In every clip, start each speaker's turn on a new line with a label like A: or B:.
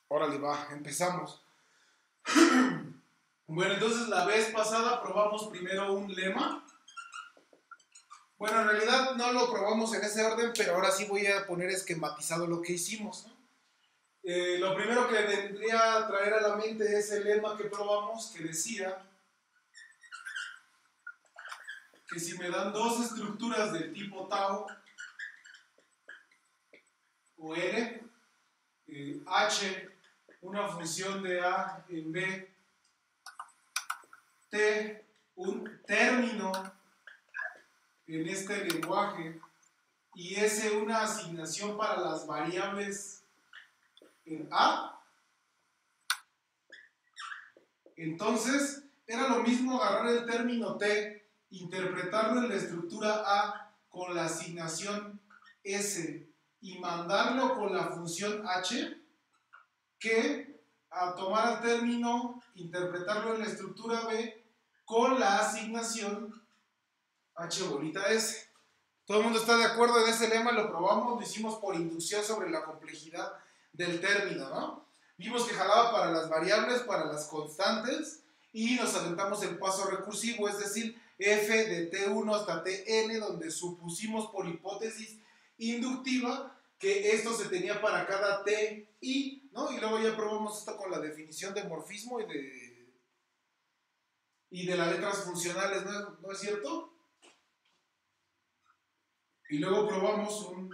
A: Órale, va, empezamos. Bueno, entonces la vez pasada probamos primero un lema. Bueno, en realidad no lo probamos en ese orden, pero ahora sí voy a poner esquematizado lo que hicimos, ¿no? Lo primero que vendría a traer a la mente es el lema que probamos, que decía que si me dan dos estructuras del tipo tau o L, H, una función de A en B, T, un término en este lenguaje, y S, una asignación para las variables en A, entonces era lo mismo agarrar el término T, interpretarlo en la estructura A con la asignación S y mandarlo con la función H, que a tomar el término, interpretarlo en la estructura B con la asignación H bolita S. ¿Todo el mundo está de acuerdo en ese lema? Lo probamos, lo hicimos por inducción sobre la complejidad del término, ¿no? Vimos que jalaba para las variables, para las constantes, y nos aventamos el paso recursivo, es decir, f de t1 hasta tn, donde supusimos por hipótesis inductiva que esto se tenía para cada t i, ¿no? Y luego ya probamos esto con la definición de morfismo y de las letras funcionales, ¿no es cierto? Y luego probamos un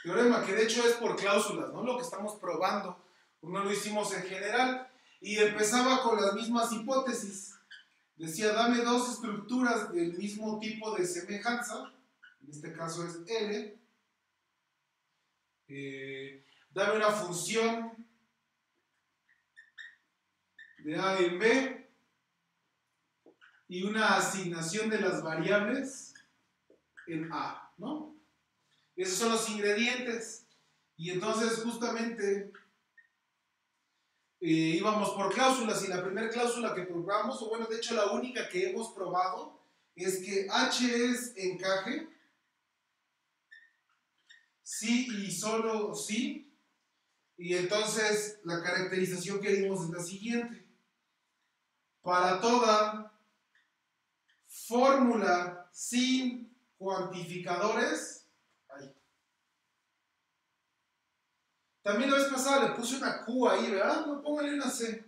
A: teorema que de hecho es por cláusulas, ¿no? Lo que estamos probando, no lo hicimos en general. Y empezaba con las mismas hipótesis. Decía, dame dos estructuras del mismo tipo de semejanza, en este caso es L. Dame una función de A en B y una asignación de las variables en A, ¿no? Esos son los ingredientes. Y entonces justamente íbamos por cláusulas, y la primera cláusula que probamos, o bueno, de hecho la única que hemos probado, es que H es encaje, sí y solo sí, y entonces la caracterización que dimos es la siguiente: para toda fórmula sin cuantificadores, también la vez pasada le puse una Q ahí, ¿verdad? No, póngale una C.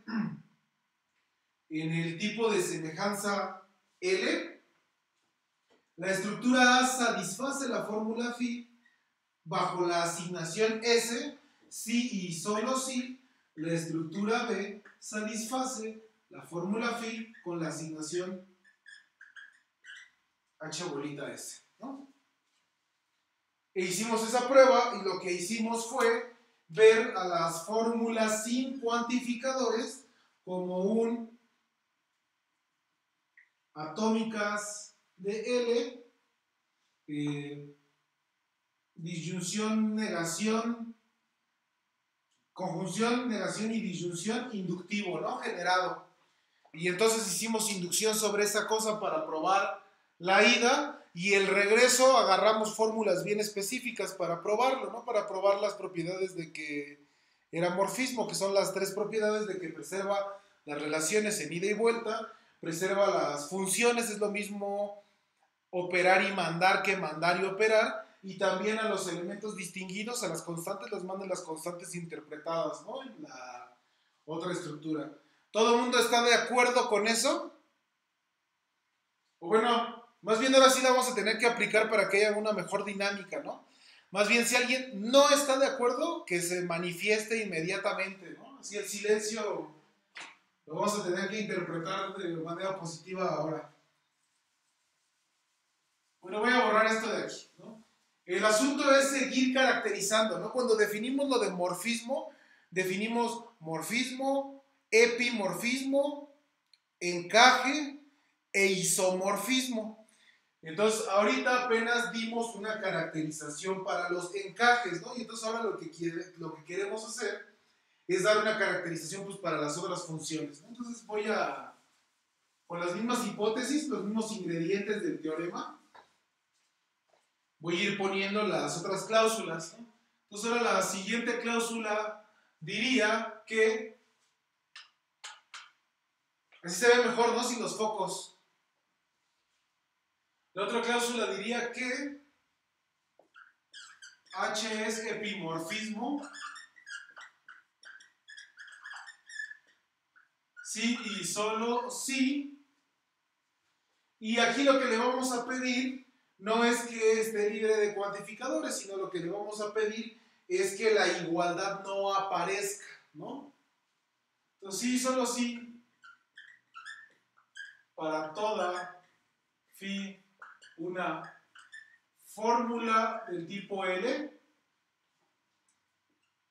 A: En el tipo de semejanza L, la estructura A satisface la fórmula phi bajo la asignación S, si y solo si la estructura B satisface la fórmula phi con la asignación H bolita S, ¿no? E hicimos esa prueba y lo que hicimos fue ver a las fórmulas sin cuantificadores como un atómicas de L, disyunción, negación, conjunción, negación y disyunción inductivo, ¿no? Generado. Y entonces hicimos inducción sobre esa cosa para probar la ida, y el regreso agarramos fórmulas bien específicas para probarlo, ¿no? Para probar las propiedades de que era morfismo, que son las tres propiedades de que preserva las relaciones en ida y vuelta, preserva las funciones, es lo mismo operar y mandar que mandar y operar, y también a los elementos distinguidos, a las constantes, las mandan las constantes interpretadas, ¿no? En la otra estructura. ¿Todo el mundo está de acuerdo con eso? O bueno, más bien ahora sí la vamos a tener que aplicar para que haya una mejor dinámica, ¿no? Más bien, si alguien no está de acuerdo, que se manifieste inmediatamente, ¿no? Así el silencio lo vamos a tener que interpretar de manera positiva ahora. Bueno, voy a borrar esto de aquí, ¿no? El asunto es seguir caracterizando, ¿no? Cuando definimos lo de morfismo, definimos morfismo, epimorfismo, encaje e isomorfismo. Entonces, ahorita apenas dimos una caracterización para los encajes, ¿no? Y entonces ahora lo que queremos hacer es dar una caracterización, pues, para las otras funciones, ¿no? Entonces voy a, con las mismas hipótesis, los mismos ingredientes del teorema, voy a ir poniendo las otras cláusulas, ¿no? Entonces ahora la siguiente cláusula diría que, así se ve mejor, ¿no? Sin los focos. La otra cláusula diría que H es epimorfismo si y solo si. Y aquí lo que le vamos a pedir no es que esté libre de cuantificadores, sino lo que le vamos a pedir es que la igualdad no aparezca, ¿no? Entonces sí, solo sí, para toda phi una fórmula del tipo L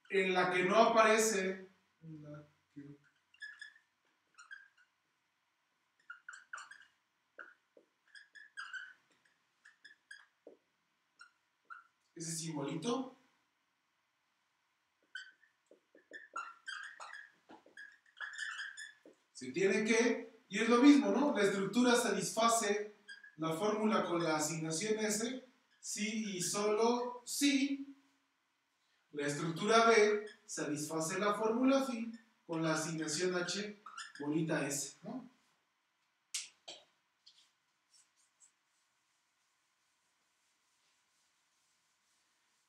A: en la que no aparece ese simbolito. Se tiene que, y es lo mismo, ¿no? La estructura satisface la fórmula con la asignación S, si y solo si. La estructura B satisface la fórmula phi con la asignación H bolita S, ¿no?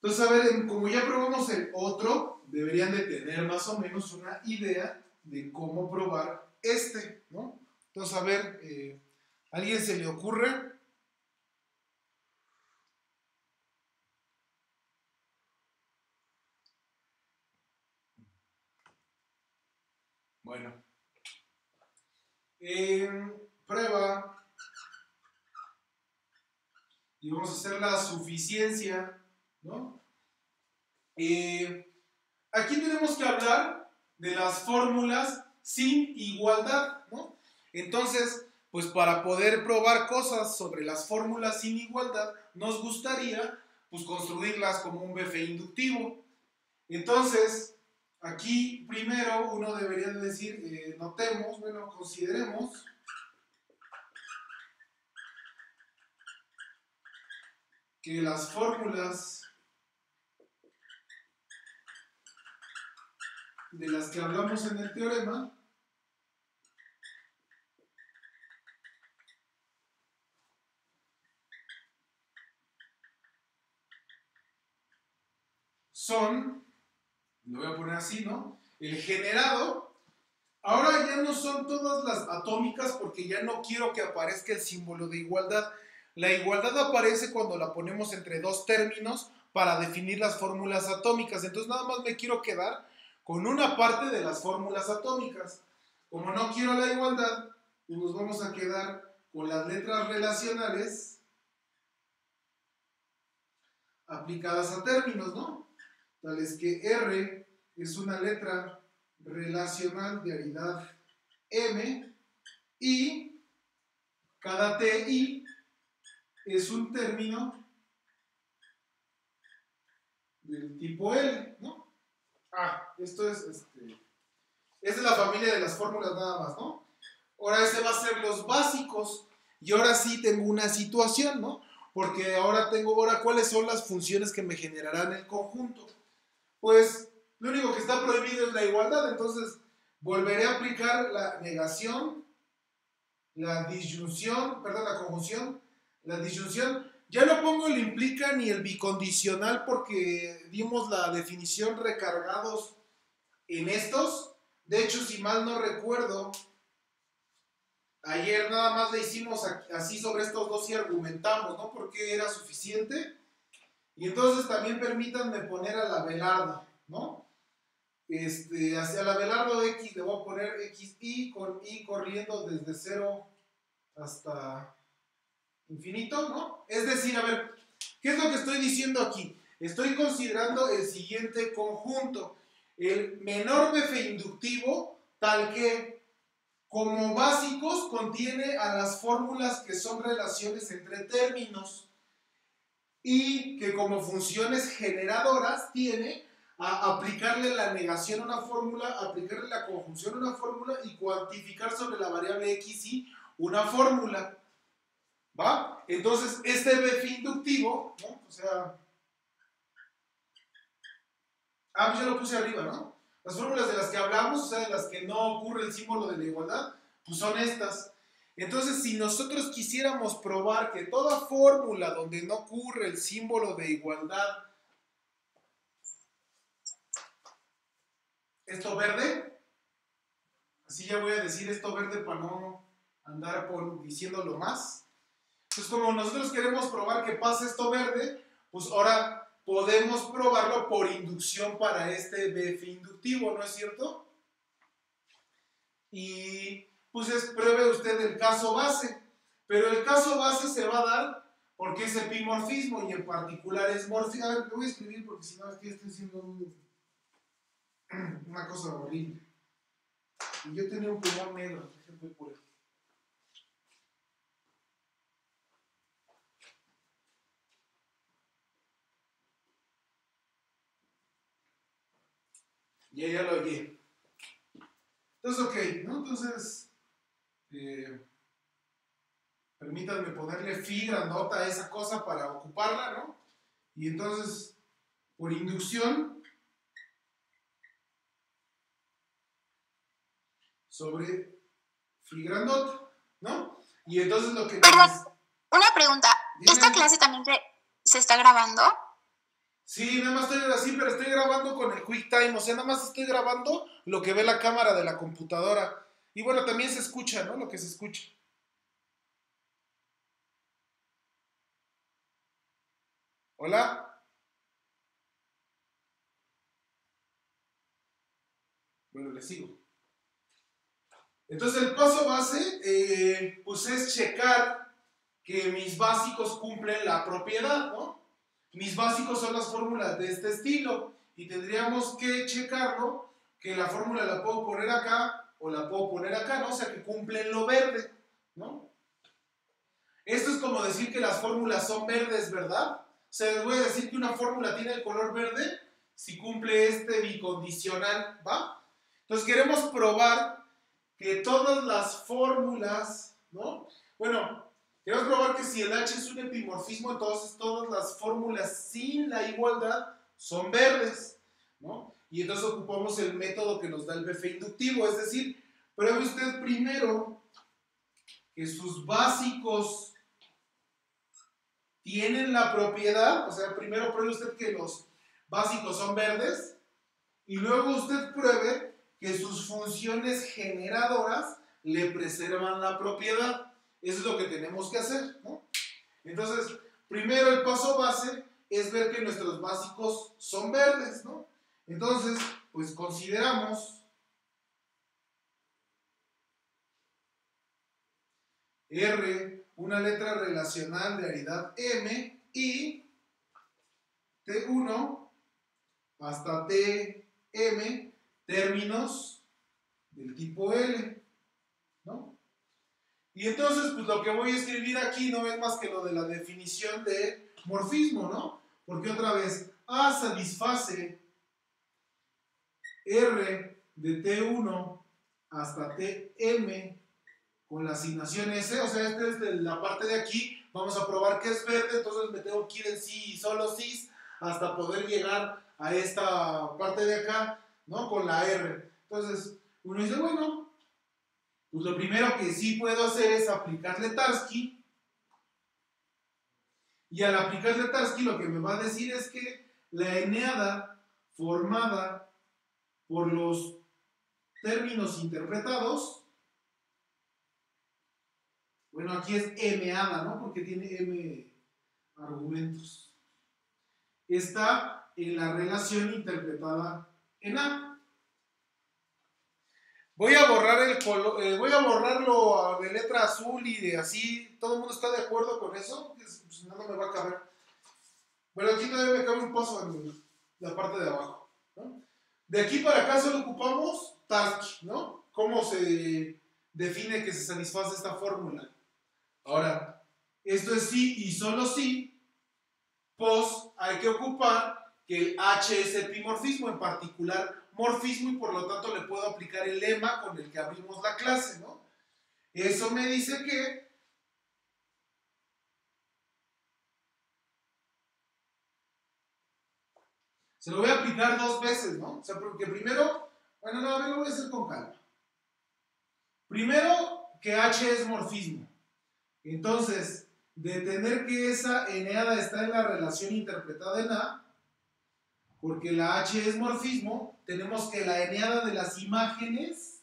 A: Entonces, a ver, como ya probamos el otro, deberían de tener más o menos una idea de cómo probar este, ¿no? Entonces, a ver, ¿a alguien se le ocurre? Bueno. Prueba. Y vamos a hacer la suficiencia, ¿no? Aquí tenemos que hablar de las fórmulas sin igualdad, ¿no? Entonces, pues para poder probar cosas sobre las fórmulas sin igualdad, nos gustaría pues construirlas como un BF inductivo. Entonces, aquí primero uno debería decir, notemos, bueno, consideremos que las fórmulas de las que hablamos en el teorema son, lo voy a poner así, ¿no? El generado, ahora ya no son todas las atómicas porque ya no quiero que aparezca el símbolo de igualdad. La igualdad aparece cuando la ponemos entre dos términos para definir las fórmulas atómicas. Entonces nada más me quiero quedar con una parte de las fórmulas atómicas. Como no quiero la igualdad, pues nos vamos a quedar con las letras relacionales aplicadas a términos, ¿no? Tales que R es una letra relacional de aridad M y cada TI es un término del tipo L, ¿no? Esto es, esta es la familia de las fórmulas nada más, ¿no? Ahora ese va a ser los básicos y ahora sí tengo una situación, ¿no? Porque ahora ¿cuáles son las funciones que me generarán el conjunto? Pues lo único que está prohibido es la igualdad, entonces volveré a aplicar la negación, la disyunción, perdón, la conjunción, la disyunción. Ya no pongo el implica ni el bicondicional porque dimos la definición recargados en estos. De hecho, si mal no recuerdo, ayer nada más le hicimos así sobre estos dos y argumentamos, ¿no? Porque era suficiente. Y entonces también permítanme poner al Abelardo, ¿no? Hacia el Abelardo X le voy a poner XY con Y corriendo desde 0 hasta infinito, ¿no? Es decir, a ver, ¿qué es lo que estoy diciendo aquí? Estoy considerando el siguiente conjunto, el menor BF inductivo, tal que como básicos contiene a las fórmulas que son relaciones entre términos y que como funciones generadoras tiene a aplicarle la negación a una fórmula, aplicarle la conjunción a una fórmula y cuantificar sobre la variable xy una fórmula. ¿Va? Entonces, este BF inductivo, ¿no? O sea, Ah, pues ya lo puse arriba, ¿no? Las fórmulas de las que hablamos, o sea, de las que no ocurre el símbolo de la igualdad, pues son estas. Entonces, si nosotros quisiéramos probar que toda fórmula donde no ocurre el símbolo de igualdad, esto verde, así ya voy a decir esto verde para no andar diciéndolo más. Entonces, como nosotros queremos probar que pasa esto verde, pues ahora podemos probarlo por inducción para este BF inductivo, ¿no es cierto? Y pues pruebe usted el caso base, pero el caso base se va a dar porque es epimorfismo y en particular es morfismo. A ver, te voy a escribir porque si no aquí estoy haciendo una cosa horrible. Y yo tenía un pulmón negro, déjenme por él. Ya lo oí. Entonces, ok, ¿no? Entonces, permítanme ponerle fi grandota a esa cosa para ocuparla, ¿no? Y entonces, por inducción, sobre fi grandota, ¿no? Y entonces lo que...
B: Perdón, una pregunta.
A: Dime.
B: ¿Esta clase también se está grabando?
A: Sí, nada más estoy así, pero estoy grabando con el QuickTime, o sea, nada más estoy grabando lo que ve la cámara de la computadora. Y bueno, también se escucha, ¿no? Lo que se escucha. ¿Hola? Bueno, le sigo. Entonces el paso base, pues es checar que mis básicos cumplen la propiedad, ¿no? Mis básicos son las fórmulas de este estilo y tendríamos que checarlo, que la fórmula la puedo poner acá o la puedo poner acá, ¿no? O sea, que cumplen lo verde, ¿no? Esto es como decir que las fórmulas son verdes, ¿verdad? O sea, les voy a decir que una fórmula tiene el color verde si cumple este bicondicional, ¿va? Entonces queremos probar que todas las fórmulas, ¿no? Bueno, queremos probar que si el H es un epimorfismo, entonces todas las fórmulas sin la igualdad son verdes, ¿no? Y entonces ocupamos el método que nos da el BF inductivo, es decir, pruebe usted primero que sus básicos tienen la propiedad, o sea, primero pruebe usted que los básicos son verdes y luego usted pruebe que sus funciones generadoras le preservan la propiedad. Eso es lo que tenemos que hacer, ¿no? Entonces, primero el paso base es ver que nuestros básicos son verdes, ¿no? Entonces, pues consideramos R una letra relacional de aridad M y T1 hasta Tm términos del tipo L, ¿no? Y entonces, pues lo que voy a escribir aquí no es más que lo de la definición de morfismo, ¿no? Porque otra vez, A satisface R de T1 hasta Tm con la asignación S, o sea, esta es de la parte de aquí, vamos a probar que es verde, entonces me tengo que ir en sí y solo cis hasta poder llegar a esta parte de acá, ¿no? Con la R. Entonces, uno dice, bueno, pues lo primero que sí puedo hacer es aplicarle Tarski, y al aplicarle Tarski lo que me va a decir es que la eneada formada por los términos interpretados, bueno, aquí es M-ada, ¿no? Porque tiene M argumentos. Está en la relación interpretada en A. Voy a borrar el color, voy a borrarlo de letra azul y de así. ¿Todo el mundo está de acuerdo con eso? Pues no, no me va a caber. Bueno, aquí todavía me cabe un paso en la parte de abajo, ¿no? De aquí para acá solo ocupamos Tarski, ¿no? ¿Cómo se define que se satisface esta fórmula? Ahora, esto es sí y solo sí, pues hay que ocupar que el H es epimorfismo, en particular morfismo, y por lo tanto le puedo aplicar el lema con el que abrimos la clase, ¿no? Eso me dice que Se lo voy a aplicar 2 veces, ¿no? O sea, porque primero, bueno, no, a ver, lo voy a hacer con calma. Primero, que H es morfismo. Entonces, de tener que esa eneada está en la relación interpretada en A, porque la H es morfismo, tenemos que la eneada de las imágenes,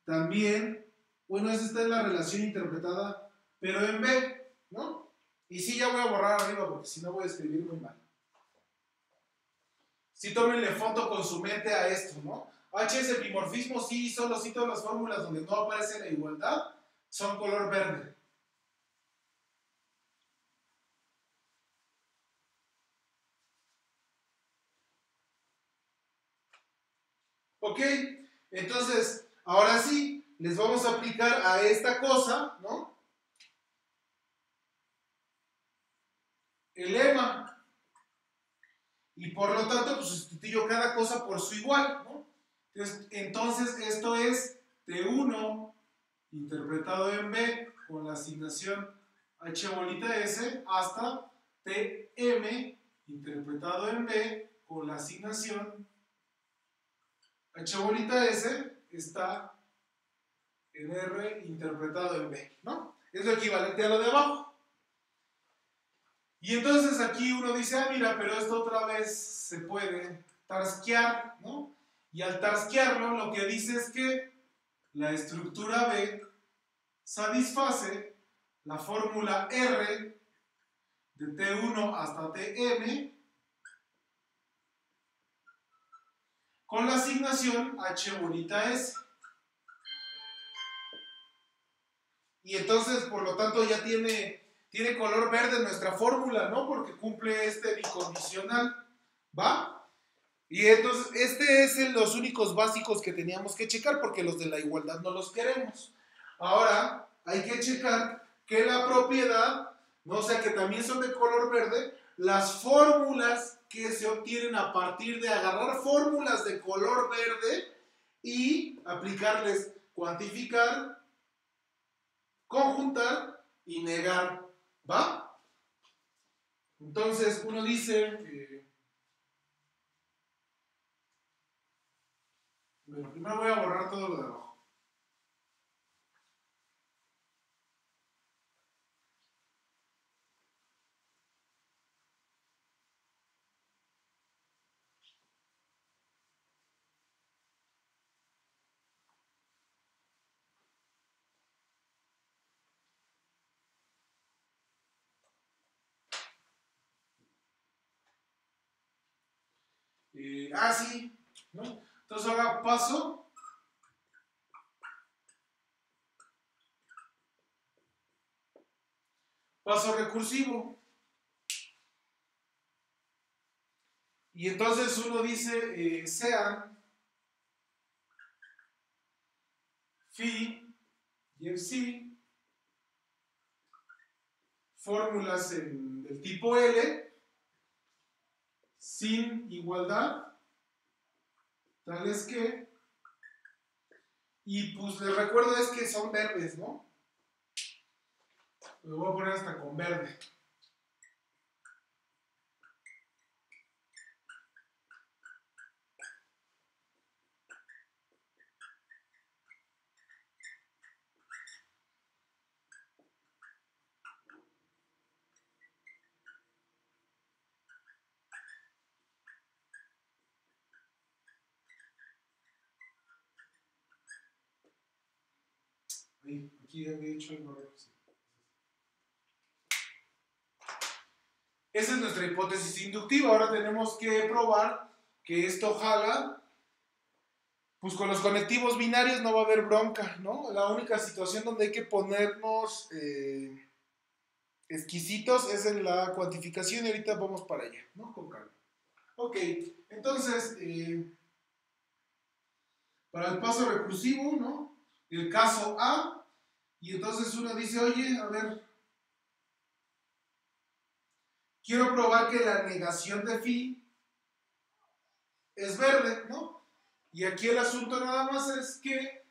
A: también, bueno, esa está en la relación interpretada, pero en B, ¿no? Y sí, ya voy a borrar arriba, porque si no voy a escribir muy mal. Sí, tómenle foto con su mente a esto, ¿no? H es el bimorfismo, sí, solo sí todas las fórmulas donde no aparece la igualdad son color verde. Ok, entonces, ahora sí, les vamos a aplicar a esta cosa, ¿no? El lema. Y por lo tanto, pues sustituyo cada cosa por su igual, ¿no? Entonces esto es T1 interpretado en B con la asignación H bolita S hasta TM interpretado en B con la asignación H bolita S está en R interpretado en B, ¿no? Es lo equivalente a lo de abajo. Y entonces aquí uno dice, ah, mira, pero esto otra vez se puede tasquear, ¿no? Y al tasquearlo, lo que dice es que la estructura B satisface la fórmula R de T1 hasta Tm con la asignación H bonita S. Y entonces, por lo tanto, ya tiene color verde nuestra fórmula, ¿no? Porque cumple este bicondicional, ¿va? Y entonces, este es los únicos básicos que teníamos que checar porque los de la igualdad no los queremos. Ahora, hay que checar que la propiedad, ¿no? O sea, que también son de color verde, las fórmulas que se obtienen a partir de agarrar fórmulas de color verde y aplicarles cuantificar, conjuntar y negar, ¿va? Entonces uno dice, bueno, primero voy a borrar todo lo de abajo. Sí, ¿no? Entonces ahora paso recursivo. Y entonces uno dice, sean phi y fc fórmulas del tipo L sin igualdad, tales que, y pues les recuerdo es que son verdes, ¿no? Lo voy a poner hasta con verde. Aquí había hecho algo raro. Esa es nuestra hipótesis inductiva. Ahora tenemos que probar que esto jala. Pues con los conectivos binarios no va a haber bronca, ¿no? La única situación donde hay que ponernos exquisitos es en la cuantificación y ahorita vamos para allá, ¿no? Con calma. Ok, entonces, para el paso recursivo, ¿no? El caso A, y entonces uno dice, oye, a ver, quiero probar que la negación de phi es verde, ¿no? Y aquí el asunto nada más es que,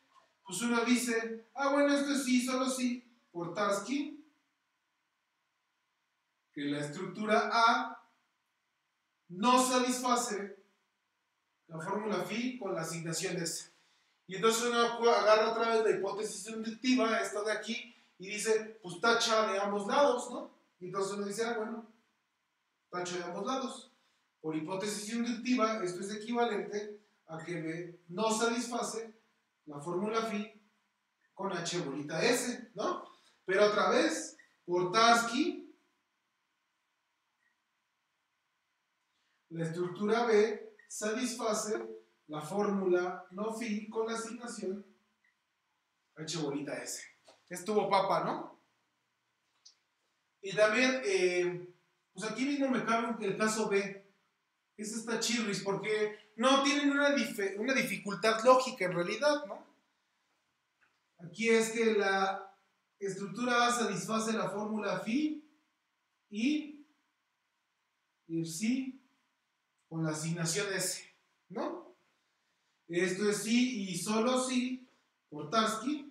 A: pues uno dice, ah, bueno, esto sí, solo sí, por Tarski. que la estructura A no satisface la fórmula phi con la asignación S. Y entonces uno agarra otra vez la hipótesis inductiva, esta de aquí, y dice, pues tacha de ambos lados, ¿no? Y entonces uno dice, bueno, tacho de ambos lados. Por hipótesis inductiva, esto es equivalente a que B no satisface la fórmula phi con H bolita S, ¿no? Pero otra vez, por Tarski, la estructura B satisface la fórmula no phi con la asignación H bolita S. Estuvo papa, ¿no? Y también, pues aquí mismo me cabe el caso B. Ese está chirris porque no tienen una dificultad lógica en realidad, ¿no? Aquí es que la estructura A satisface la fórmula phi y psi con la asignación S, ¿no? Esto es sí y solo sí por Tarski.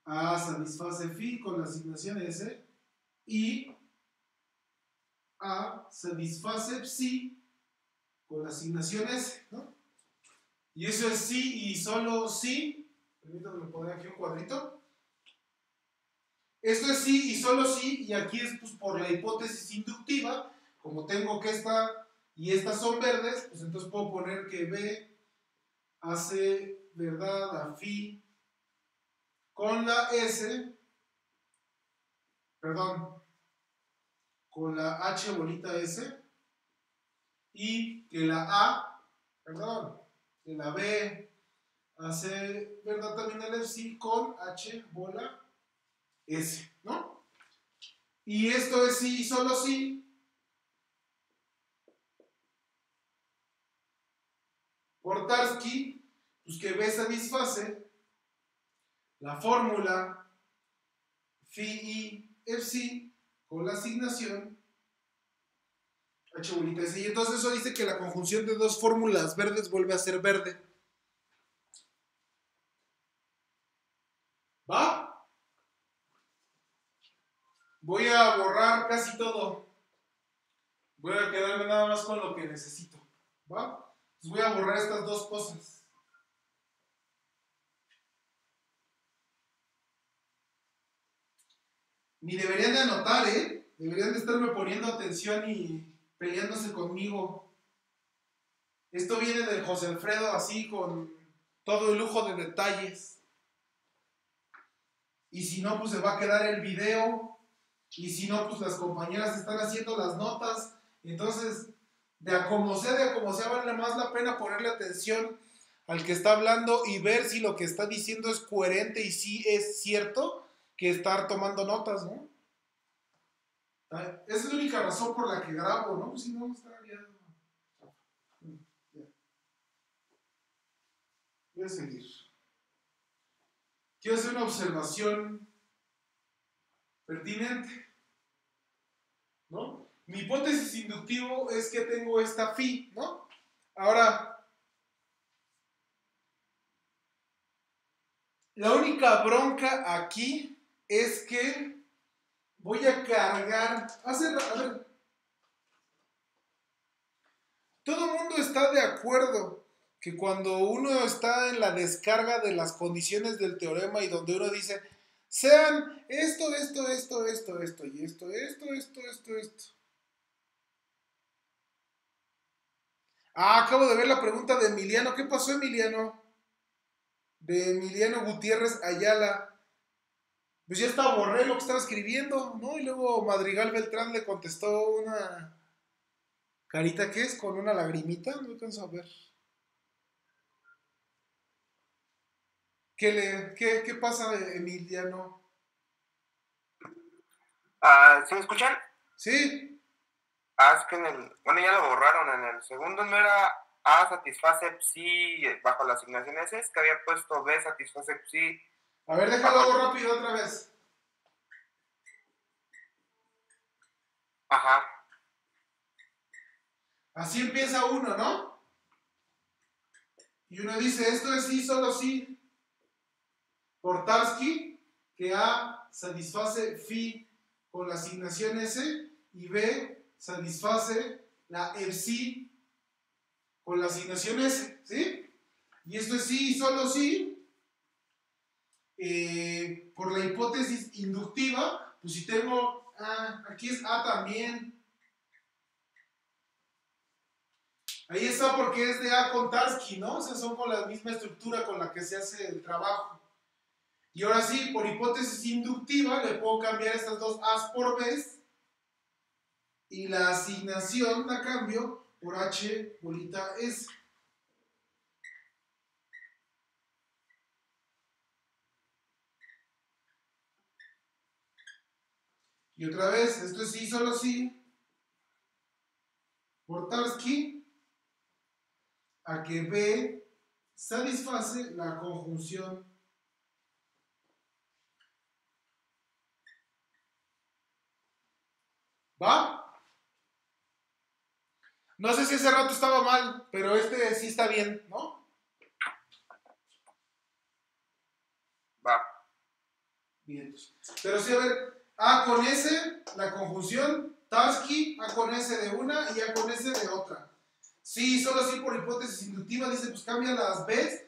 A: A satisface phi con la asignación S y A satisface psi con la asignación S, ¿no? Y eso es sí y solo sí. Permítanme poner aquí un cuadrito. Esto es sí y solo sí, y aquí es pues, por la hipótesis inductiva. Como tengo que esta y estas son verdes, pues entonces puedo poner que B hace verdad a phi con la S, perdón, con la H bolita S, y que la A, perdón, que la B hace verdad también el psi con H bola S, ¿no? Y esto es sí y solo sí. Por Tarski, pues que B satisface la fórmula phi y psi con la asignación H bolita S. Y entonces eso dice que la conjunción de dos fórmulas verdes vuelve a ser verde. ¿Va? Voy a borrar casi todo. Voy a quedarme nada más con lo que necesito. ¿Va? Entonces voy a borrar estas dos cosas. Ni deberían de anotar, ¿eh? Deberían de estarme poniendo atención y peleándose conmigo. Esto viene del José Alfredo así con todo el lujo de detalles. Y si no, pues se va a quedar el video. Y si no, pues las compañeras están haciendo las notas. Entonces, de a como sea, vale más la pena ponerle atención al que está hablando y ver si lo que está diciendo es coherente y si es cierto, que estar tomando notas, ¿no? Esa es la única razón por la que grabo, ¿no? Pues si no, estaría... Voy a seguir. Quiero hacer una observación pertinente, ¿no? Mi hipótesis inductivo es que tengo esta phi, ¿no? Ahora, la única bronca aquí es que voy a cargar... A ver, todo el mundo está de acuerdo que cuando uno está en la descarga de las condiciones del teorema y donde uno dice, sean esto, y esto. Ah, acabo de ver la pregunta de Emiliano. ¿Qué pasó, Emiliano? De Emiliano Gutiérrez Ayala. Pues ya está, borré lo que estaba escribiendo, ¿no? Y luego Madrigal Beltrán le contestó una carita, ¿qué es? Con una lagrimita, no alcanzo a ver. ¿Qué pasa, Emiliano?
C: ¿Sí me escuchan?
A: Sí.
C: Es que bueno, ya lo borraron. En el segundo no era A satisface psi bajo la asignación S, es que había puesto B satisface psi.
A: A ver, déjalo hago rápido otra vez.
C: Ajá.
A: Así empieza uno, ¿no? Y uno dice, esto es sí, solo sí. Por Tarski, que A satisface phi con la asignación S y B satisface la psi con la asignación S, ¿sí? Y esto es sí y solo sí, por la hipótesis inductiva, pues si tengo A, aquí es A también. Ahí está porque es de A con Tarski, ¿no? O sea, son con la misma estructura con la que se hace el trabajo. Y ahora sí, por hipótesis inductiva, le puedo cambiar estas dos A's por B's y la asignación la cambio por H bolita S. Y otra vez, esto es sí, solo sí, por Tarski, a que B satisface la conjunción. ¿Va? No sé si ese rato estaba mal, pero este sí está bien, ¿no?
C: Va.
A: Bien. Pero sí, a ver, A con S, la conjunción, Tarski, A con S de una y A con S de otra. Sí, solo así por hipótesis inductiva, dice, pues cambia las B's,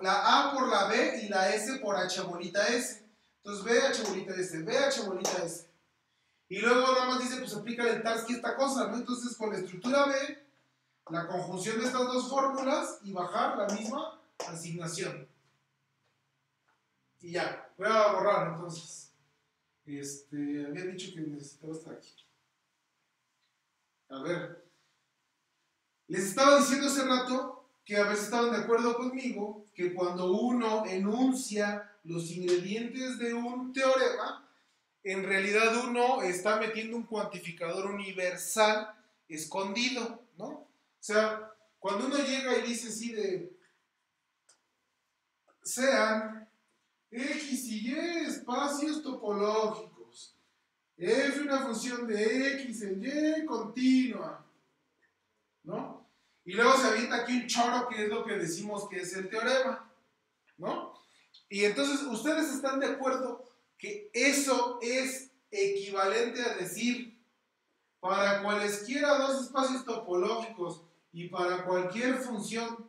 A: la A por la B y la S por H bolita S. Entonces, B, H bolita S, B, H bolita S. Y luego nada más dice, pues aplica el Tarski esta cosa, ¿no? Entonces, con la estructura B, la conjunción de estas dos fórmulas y bajar la misma asignación. Y ya, voy a borrar entonces. Había dicho que necesitaba estar aquí. A ver. Les estaba diciendo hace rato que a veces estaban de acuerdo conmigo que cuando uno enuncia los ingredientes de un teorema, en realidad uno está metiendo un cuantificador universal escondido, ¿no? O sea, cuando uno llega y dice así de sean X y Y espacios topológicos, F una función de X en Y continua, ¿no? Y luego se avienta aquí un choro que es lo que decimos que es el teorema, ¿no? Y entonces ustedes están de acuerdo que eso es equivalente a decir para cualesquiera dos espacios topológicos y para cualquier función,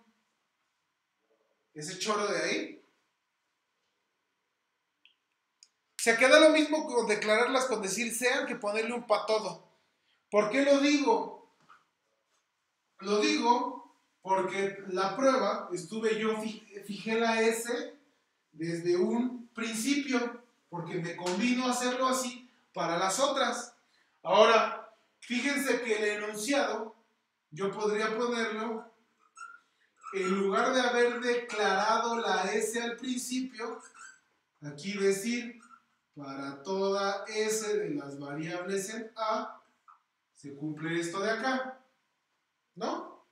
A: ese choro de ahí. Se queda lo mismo con declararlas con decir sean que ponerle un pa todo. ¿Por qué lo digo? Lo digo porque la prueba, fijé la S desde un principio, porque me convino hacerlo así para las otras. Ahora, fíjense que el enunciado, yo podría ponerlo, en lugar de haber declarado la S al principio, aquí decir, para toda S de las variables en A, se cumple esto de acá, ¿no?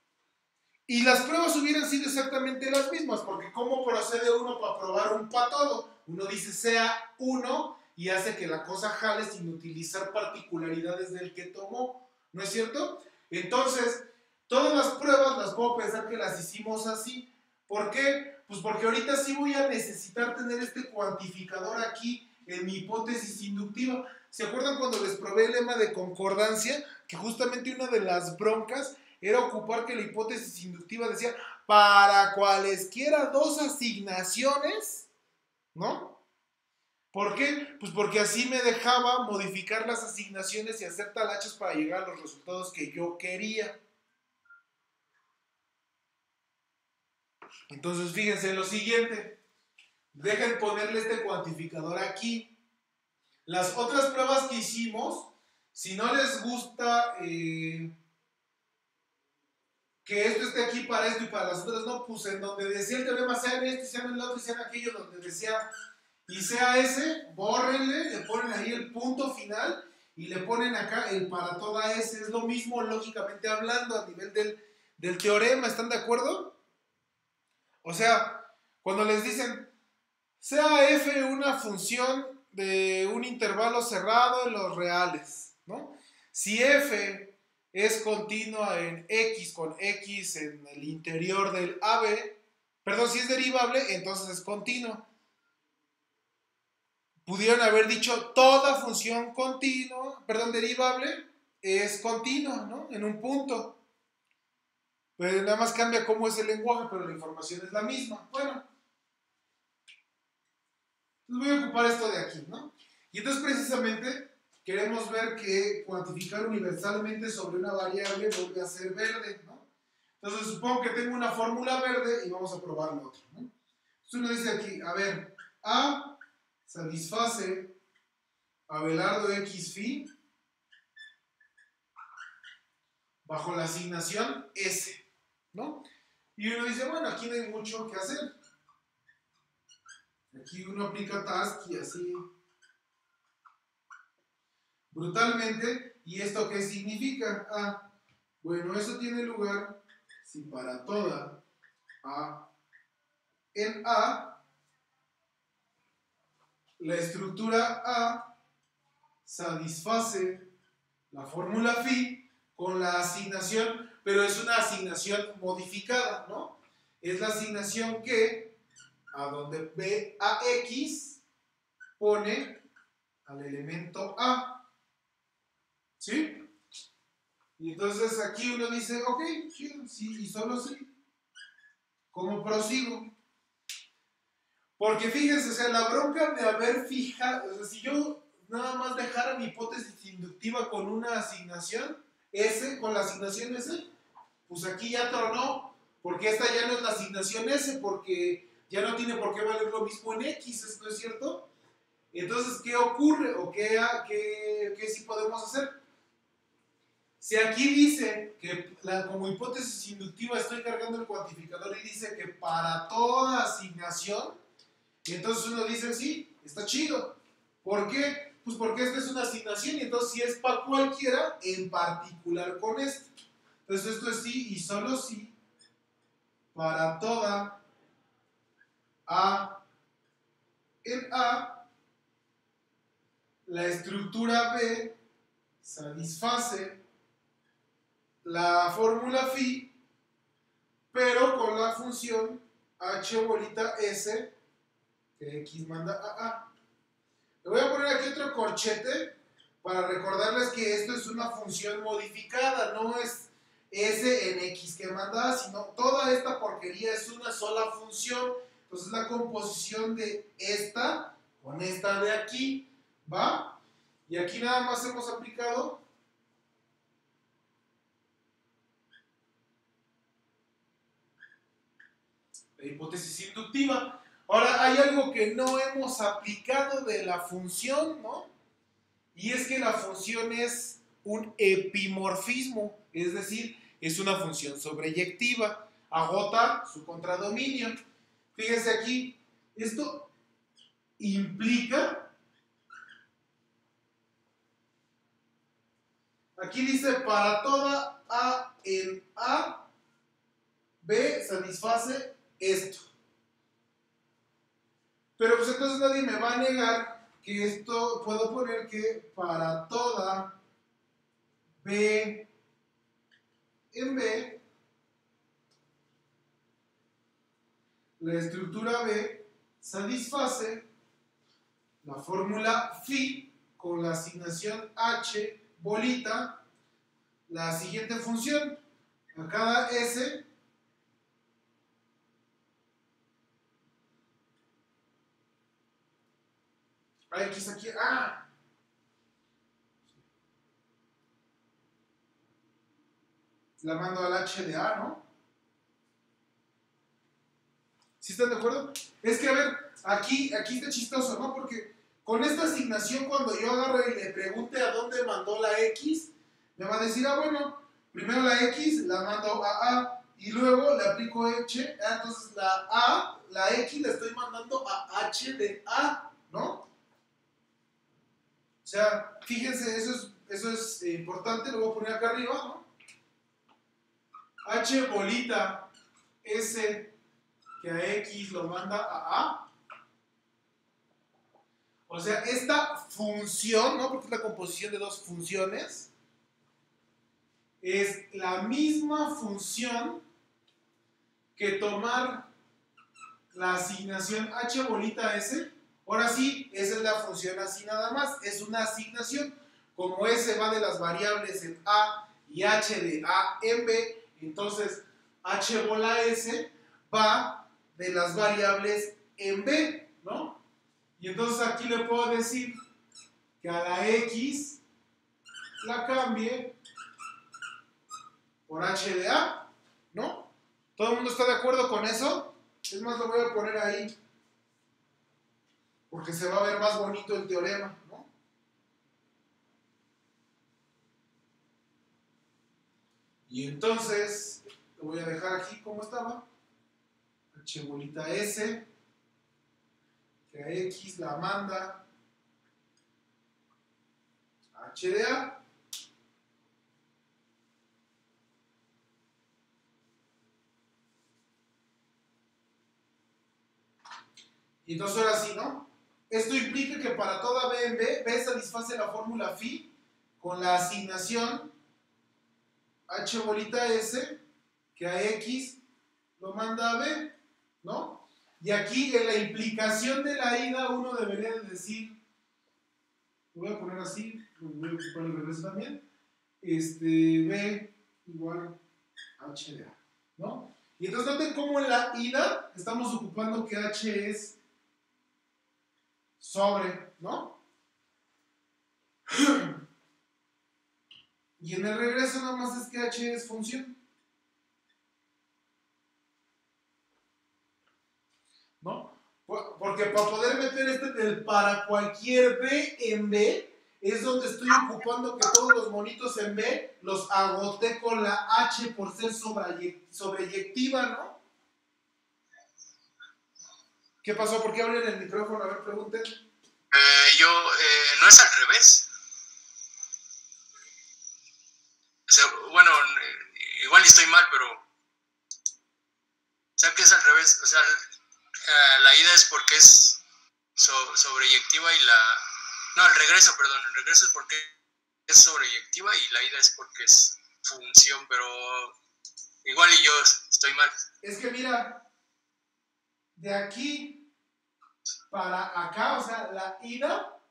A: Y las pruebas hubieran sido exactamente las mismas, porque ¿cómo procede uno para probar un pa todo? Uno dice sea 1 y hace que la cosa jale sin utilizar particularidades del que tomó, ¿no es cierto? Entonces, todas las pruebas las puedo pensar que las hicimos así. ¿Por qué? Pues porque ahorita sí voy a necesitar tener este cuantificador aquí en mi hipótesis inductiva. ¿Se acuerdan cuando les probé el lema de concordancia? Que justamente una de las broncas era ocupar que la hipótesis inductiva decía para cualesquiera dos asignaciones, ¿no? ¿Por qué? Pues porque así me dejaba modificar las asignaciones y hacer talachas para llegar a los resultados que yo quería. Entonces fíjense en lo siguiente. Dejen ponerle este cuantificador aquí. Las otras pruebas que hicimos, si no les gusta que esto esté aquí para esto y para las otras no, pues en donde decía el teorema sean esto, sean el otro y sean aquello, donde decía y sea ese, bórrenle, le ponen ahí el punto final y le ponen acá el para toda S. Es lo mismo lógicamente hablando a nivel del teorema, ¿están de acuerdo? O sea, cuando les dicen sea F una función de un intervalo cerrado en los reales, ¿no? Si F es continua en X con X en el interior del AB, perdón, si es derivable, entonces es continua. pudieron haber dicho toda función continua, perdón, derivable es continua, ¿no? En un punto. Pero nada más cambia cómo es el lenguaje, pero la información es la misma. Bueno, entonces voy a ocupar esto de aquí, ¿no? Y entonces precisamente queremos ver que cuantificar universalmente sobre una variable vuelve a ser verde, ¿no? Entonces supongo que tengo una fórmula verde y vamos a probar lo otro, ¿no? Entonces uno dice aquí, a ver, A satisface Abelardo X phi bajo la asignación S, ¿no? Y uno dice, bueno, aquí no hay mucho que hacer. Aquí uno aplica task y así brutalmente. ¿Y esto qué significa? Ah, bueno, eso tiene lugar si para toda A en A, la estructura A satisface la fórmula phi con la asignación, pero es una asignación modificada, ¿no? Es la asignación que a donde ve a X pone al elemento A, ¿sí? Y entonces aquí uno dice, ok, chido, sí, y solo sí. ¿Cómo prosigo? Porque fíjense, o sea, la bronca de haber fijado, o sea, si yo nada más dejara mi hipótesis inductiva con una asignación S, con la asignación S, pues aquí ya tronó, porque esta ya no es la asignación S, porque ya no tiene por qué valer lo mismo en X, ¿no es cierto? Entonces, ¿qué ocurre? ¿O qué sí podemos hacer? Si aquí dice que como hipótesis inductiva estoy cargando el cuantificador y dice que para toda asignación, entonces uno dice, sí, está chido. ¿Por qué? Pues porque esta es una asignación y entonces si es para cualquiera, en particular con esto. Entonces esto es sí y solo sí para toda A en A, la estructura B satisface la fórmula phi, pero con la función h bolita s que x manda a A. Le voy a poner aquí otro corchete para recordarles que esto es una función modificada, no es s en x que manda A, sino toda esta porquería es una sola función. Entonces la composición de esta con esta de aquí, ¿va? Y aquí nada más hemos aplicado la hipótesis inductiva. Ahora, hay algo que no hemos aplicado de la función, ¿no? Y es que la función es un epimorfismo, es decir, es una función sobreyectiva, agota su contradominio. Fíjense aquí, esto implica, aquí dice para toda A en A, B satisface esto. Pero pues entonces nadie me va a negar que esto, puedo poner que para toda B en B, la estructura B satisface la fórmula phi con la asignación h bolita, la siguiente función. A cada S a X aquí, la mando al H de A, ¿no? ¿Sí están de acuerdo? Es que, a ver, aquí está chistoso, ¿no? Porque con esta asignación, cuando yo agarro y le pregunte a dónde mandó la X, me va a decir, bueno, primero la X la mando a A y luego le aplico H, entonces la X la estoy mandando a H de A, ¿no? O sea, fíjense, eso es importante, lo voy a poner acá arriba, ¿no? H bolita S que a X lo manda a A. O sea, esta función, ¿no? Porque es la composición de dos funciones, es la misma función que tomar la asignación H bolita S. Ahora sí, esa es la función así nada más, es una asignación. Como S va de las variables en A y H de A en B, entonces H bola S va de las variables en B, ¿no? Y entonces aquí le puedo decir que a la X la cambie por H de A, ¿no? ¿Todo el mundo está de acuerdo con eso? Es más, lo voy a poner ahí, porque se va a ver más bonito el teorema, ¿no? Y entonces, lo voy a dejar aquí como estaba. H bolita S, que a X la manda a H de A. Y entonces ahora sí, ¿no? Esto implica que para toda B en B, B satisface la fórmula phi con la asignación H bolita S, que a X lo manda a B, ¿no? Y aquí en la implicación de la ida uno debería de decir, lo voy a poner así, voy a ocupar el regreso también, B igual H de A, ¿no? Y entonces noten cómo en la ida estamos ocupando que H es sobre, ¿no? Y en el regreso nada más es que H es función, ¿no? Porque para poder meter del para cualquier B en B, es donde estoy ocupando que todos los monitos en B los agoté con la H por ser sobreyectiva, ¿no? ¿Qué pasó? ¿Por qué abren el micrófono? A ver, pregunten.
D: No es al revés. O sea, bueno, igual estoy mal, pero o sea que es al revés. O sea, la ida es porque es sobreyectiva y no, el regreso es porque es sobreyectiva y la ida es porque es función, pero igual y yo estoy mal.
A: Es que mira, de aquí para acá, o sea, la ida,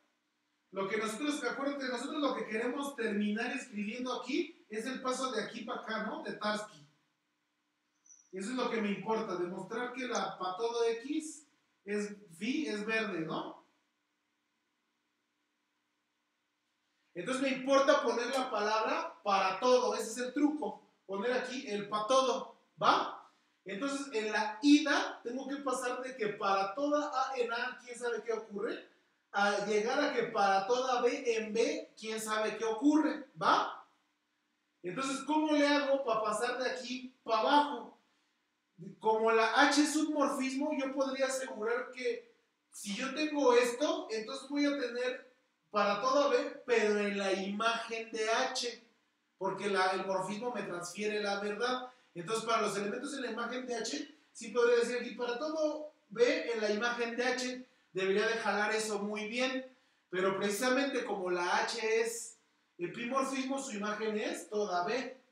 A: lo que nosotros, acuérdate, nosotros lo que queremos terminar escribiendo aquí es el paso de aquí para acá, ¿no? De Tarski. Y eso es lo que me importa, demostrar que la para todo X es phi, es verde, ¿no? Entonces me importa poner la palabra para todo, ese es el truco, poner aquí el para todo, ¿va? Entonces en la ida tengo que pasar de que para toda A en A, ¿quién sabe qué ocurre? A llegar a que para toda B en B, ¿quién sabe qué ocurre? ¿Va? Entonces, ¿cómo le hago para pasar de aquí para abajo? Como la H es un morfismo, yo podría asegurar que si yo tengo esto, entonces voy a tener para toda B, pero en la imagen de H, porque el morfismo me transfiere la verdad. Entonces, para los elementos en la imagen de H, sí podría decir aquí para todo B en la imagen de H, debería de jalar eso muy bien, pero precisamente como la H es el primorfismo, su imagen es toda B.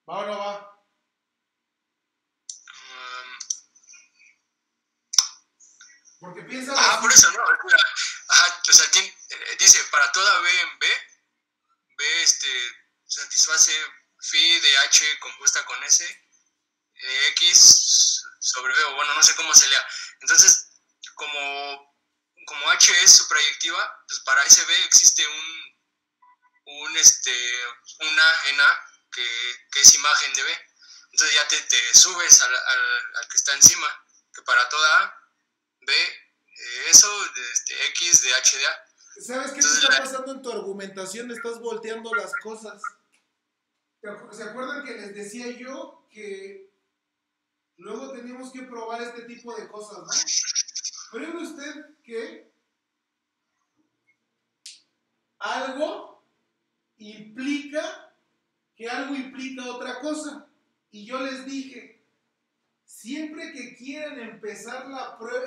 A: ¿Va o no va? Porque piensa.
D: Por eso, ¿no? Ajá, o sea, dice, para toda B en B, B satisface phi de H compuesta con S, de X sobre B, o bueno, no sé cómo se lea. Entonces, como H es suprayectiva, pues para ese B existe un A en A que es imagen de B. Entonces ya te subes al que está encima, que para toda A, B, eso, X de H de A.
A: ¿Sabes qué te está pasando en tu argumentación? Estás volteando las cosas. ¿Se acuerdan que les decía yo que luego teníamos que probar este tipo de cosas, ¿no? Pruebe usted que algo implica otra cosa. Y yo les dije, siempre que quieran empezar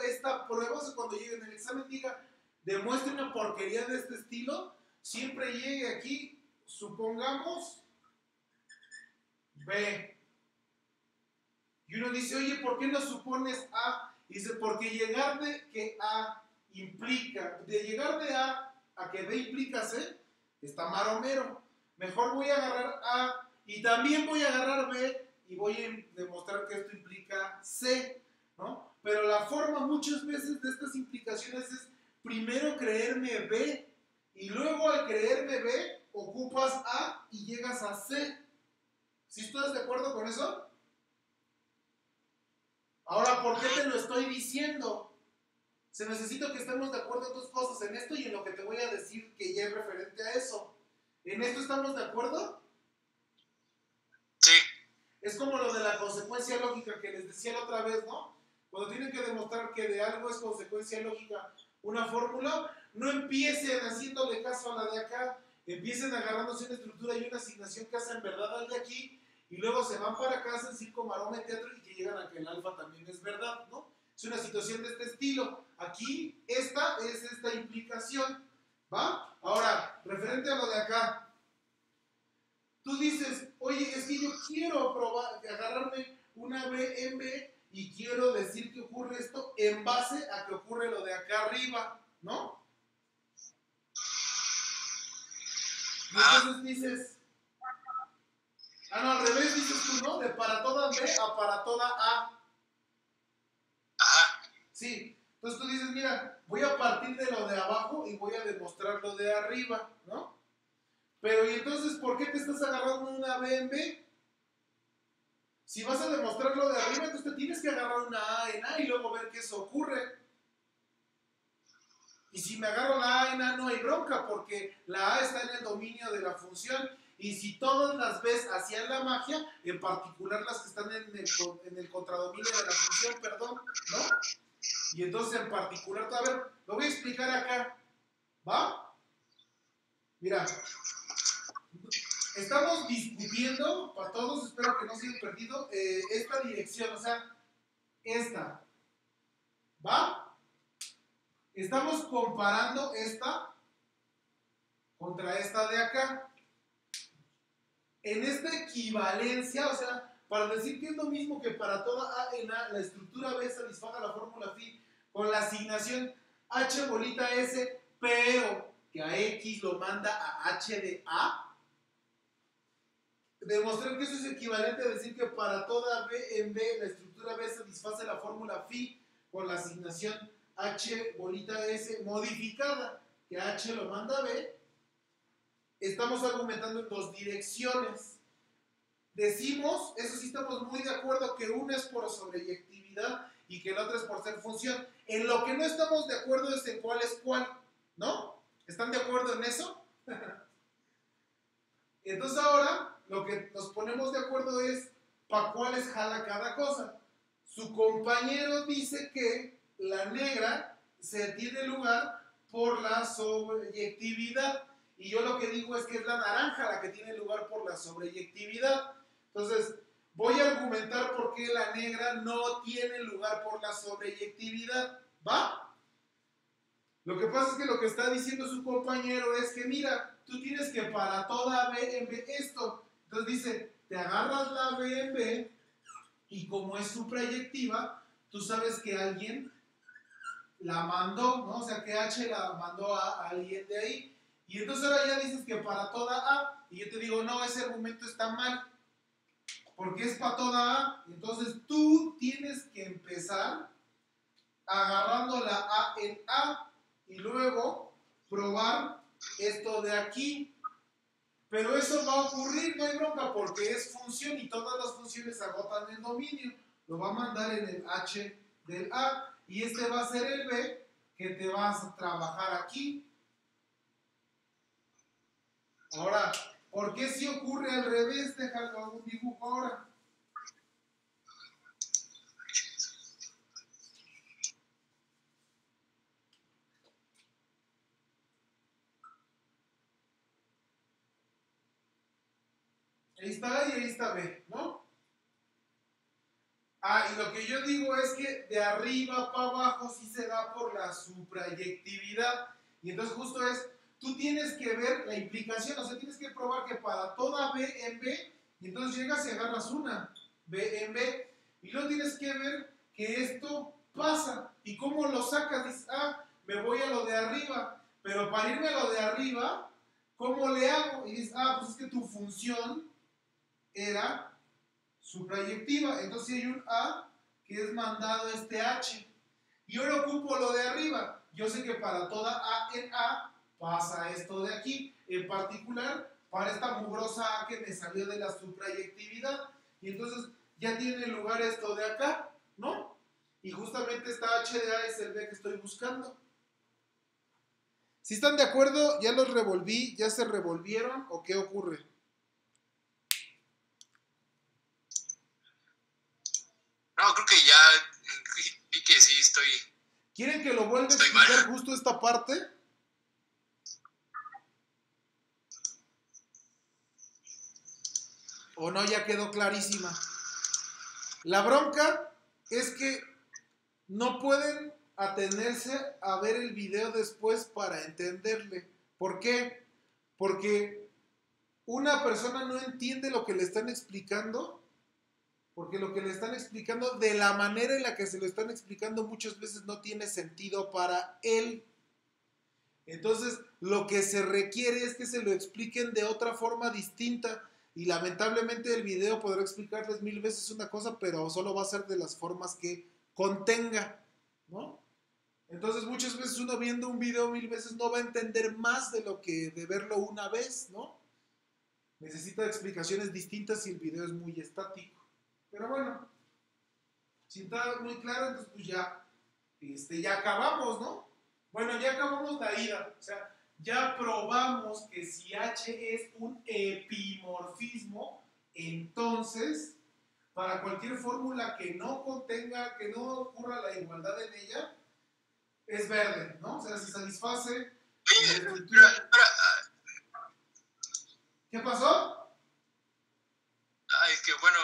A: esta prueba, o sea, cuando lleguen al examen diga, demuestre una porquería de este estilo, siempre llegue aquí, supongamos, B. Y uno dice, oye, ¿por qué no supones A? Y dice, porque llegar de que A implica, de llegar de A que B implica C, está maromero. Mejor voy a agarrar A y también voy a agarrar B y voy a demostrar que esto implica C, ¿no? Pero la forma muchas veces de estas implicaciones es primero creerme B y luego al creerme B ocupas A y llegas a C. ¿Sí estás de acuerdo con eso? Ahora, ¿por qué te lo estoy diciendo? Se necesita que estemos de acuerdo en dos cosas, en esto y en lo que te voy a decir que ya es referente a eso. ¿En esto estamos de acuerdo?
D: Sí.
A: Es como lo de la consecuencia lógica que les decía la otra vez, ¿no? Cuando tienen que demostrar que de algo es consecuencia lógica una fórmula, no empiecen haciéndole caso a la de acá, empiecen agarrándose una estructura y una asignación que hacen verdad al de aquí, y luego se van para acá, hacen circo, maroma y teatro y que llegan a que el alfa también es verdad, ¿no? Es una situación de este estilo. Aquí, esta es esta implicación, ¿va? Ahora, referente a lo de acá, tú dices, oye, es que yo quiero probar, agarrarme una B en B y quiero decir que ocurre esto en base a que ocurre lo de acá arriba, ¿no? Y entonces dices, no, al revés dices tú, ¿no? De para toda B a para toda A.
D: Ajá.
A: Sí, entonces tú dices, mira, voy a partir de lo de abajo y voy a demostrar lo de arriba, ¿no? Pero ¿y entonces por qué te estás agarrando una B en B? Si vas a demostrar lo de arriba, entonces te tienes que agarrar una A en A y luego ver que eso ocurre. Y si me agarro la A en A no hay bronca porque la A está en el dominio de la función. Y si todas las B's hacían la magia, en particular las que están en el contradominio de la función, perdón, ¿no? Y entonces en particular, a ver, lo voy a explicar acá, ¿va? Mira, estamos discutiendo, para todos, espero que no se hayan perdido, esta dirección, o sea, esta, ¿va? Estamos comparando esta contra esta de acá. En esta equivalencia, o sea, para decir que es lo mismo que para toda A en A, la estructura B satisfaga la fórmula phi con la asignación H bolita S, pero que a X lo manda a H de A, demostrar que eso es equivalente a decir que para toda B en B, la estructura B satisface la fórmula phi con la asignación H bolita S modificada, que H lo manda a B. Estamos argumentando en dos direcciones. Decimos, eso sí estamos muy de acuerdo, que una es por sobreyectividad y que la otra es por ser función. En lo que no estamos de acuerdo es en cuál es cuál, ¿no? ¿Están de acuerdo en eso? Entonces ahora lo que nos ponemos de acuerdo es para cuáles jala cada cosa. Su compañero dice que la negra se tiene lugar por la sobreyectividad. Y yo lo que digo es que es la naranja la que tiene lugar por la sobreyectividad. Entonces, voy a argumentar por qué la negra no tiene lugar por la sobreyectividad. ¿Va? Lo que pasa es que lo que está diciendo su compañero es que, mira, tú tienes que para toda B en B esto. Entonces dice, te agarras la B en B y como es suprayectiva, tú sabes que alguien la mandó, ¿no? O sea, que H la mandó a alguien de ahí. Y entonces ahora ya dices que para toda A, y yo te digo, no, ese argumento está mal, porque es para toda A. Entonces tú tienes que empezar agarrando la A en A y luego probar esto de aquí. Pero eso va a ocurrir, no hay bronca, porque es función y todas las funciones agotan el dominio. Lo va a mandar en el H del A y este va a ser el B que te vas a trabajar aquí. Ahora, ¿por qué si ocurre al revés? Déjalo hago un dibujo ahora. Ahí está A y ahí está B, ¿no? Y lo que yo digo es que de arriba para abajo sí se da por la suprayectividad. Y entonces justo es, tú tienes que ver la implicación, o sea, tienes que probar que para toda B en B, y entonces llegas y agarras una B en B, Y luego tienes que ver que esto pasa. ¿Y cómo lo sacas? Dices, me voy a lo de arriba. Pero para irme a lo de arriba, ¿cómo le hago? Y dices, pues es que tu función era suprayectiva. Entonces hay un A que es mandado este H. Y ahora ocupo lo de arriba. Yo sé que para toda A en A pasa esto de aquí. En particular, para esta mugrosa A que me salió de la suprayectividad. Y entonces ya tiene lugar esto de acá, ¿no? Y justamente esta H de A es el B que estoy buscando. Si están de acuerdo, ya los revolví, ya se revolvieron, ¿o qué ocurre?
D: No, creo que ya vi que sí estoy.
A: ¿Quieren que lo vuelva a explicar justo esta parte? ¿O no? Ya quedó clarísima. La bronca es que no pueden atenerse a ver el video después para entenderle. ¿Por qué? Porque una persona no entiende lo que le están explicando, porque lo que le están explicando, de la manera en la que se lo están explicando, muchas veces no tiene sentido para él. Entonces, lo que se requiere es que se lo expliquen de otra forma distinta. Y lamentablemente el video podrá explicarles 1000 veces una cosa, pero solo va a ser de las formas que contenga, ¿no? Entonces muchas veces uno viendo un video 1000 veces no va a entender más de lo que de verlo una vez, ¿no? Necesita explicaciones distintas si el video es muy estático. Pero bueno, si está muy claro, entonces pues ya acabamos, ¿no? Bueno, ya acabamos la ida, o sea, ya probamos que si H es un epimorfismo, entonces, para cualquier fórmula que no contenga, que no ocurra la igualdad en ella, es verde, ¿no? O sea, si satisface la estructura. ¿Qué pasó?
D: Es que bueno,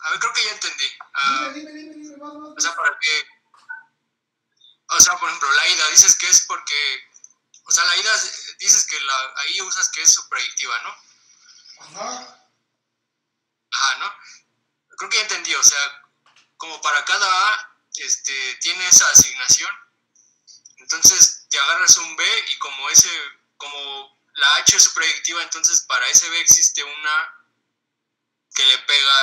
D: a ver, creo que ya entendí.
A: Dime, más.
D: O sea, para que. O sea, por ejemplo, la ida, dices que es porque. O sea, la ida, dices que ahí usas que es suprayectiva, ¿no?
A: Ajá,
D: ¿no? Creo que ya entendí, o sea, como para cada A tiene esa asignación, entonces te agarras un B y como la H es suprayectiva, entonces para ese B existe una que le pega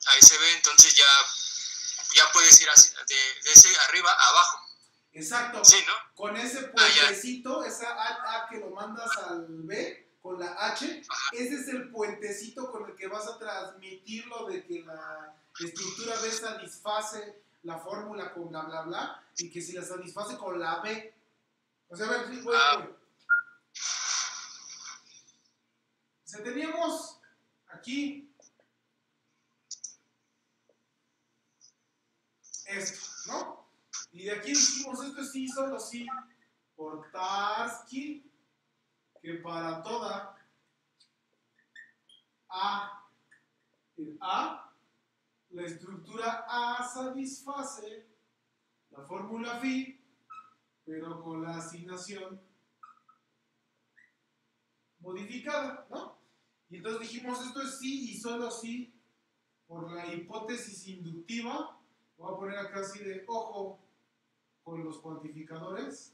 D: a ese B, entonces ya puedes ir de ese arriba a abajo.
A: exacto.
D: Sí, ¿no?
A: Con ese puentecito, esa A que lo mandas al B, con la H, ese es el puentecito con el que vas a transmitir lo de que la estructura B satisface la fórmula con bla bla bla, y que si la satisface con la B. O sea, a ver, sí, bueno. O sea, teníamos aquí esto, ¿no? Y de aquí dijimos, esto sí, solo sí, por Tarski, que para toda A en A, la estructura A satisface la fórmula phi, pero con la asignación modificada, ¿no? Y entonces dijimos, esto es sí y solo sí por la hipótesis inductiva. Voy a poner acá así de ojo con los cuantificadores.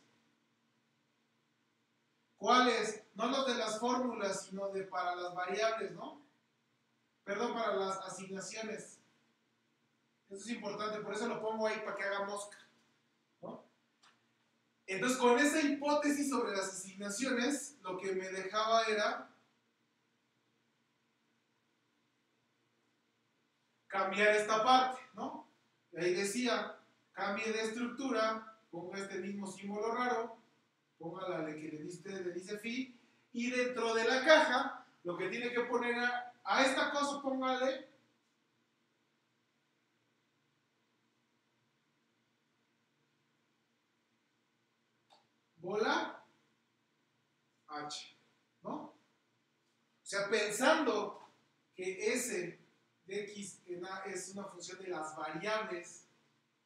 A: ¿Cuáles? No los de las fórmulas, sino para las variables, ¿no? Perdón, para las asignaciones. Eso es importante, por eso lo pongo ahí para que haga mosca, ¿no? Entonces, con esa hipótesis sobre las asignaciones, lo que me dejaba era cambiar esta parte, ¿no? Y ahí decía, cambie de estructura, ponga este mismo símbolo raro, póngale que le dice phi, y dentro de la caja, lo que tiene que poner a esta cosa, póngale bola H, ¿no? O sea, pensando que S de X en A es una función de las variables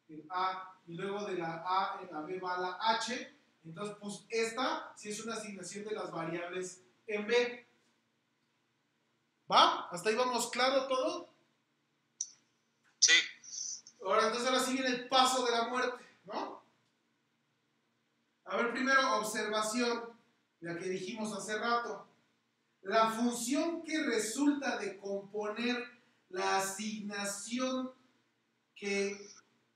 A: en A, y luego de la A en la B va la H, entonces pues esta sí es una asignación de las variables en B. ¿Va? ¿Hasta ahí vamos claro todo? ahora sí viene el paso de la muerte, ¿no? A ver, primero, observación, la que dijimos hace rato. La función que resulta de componer la asignación que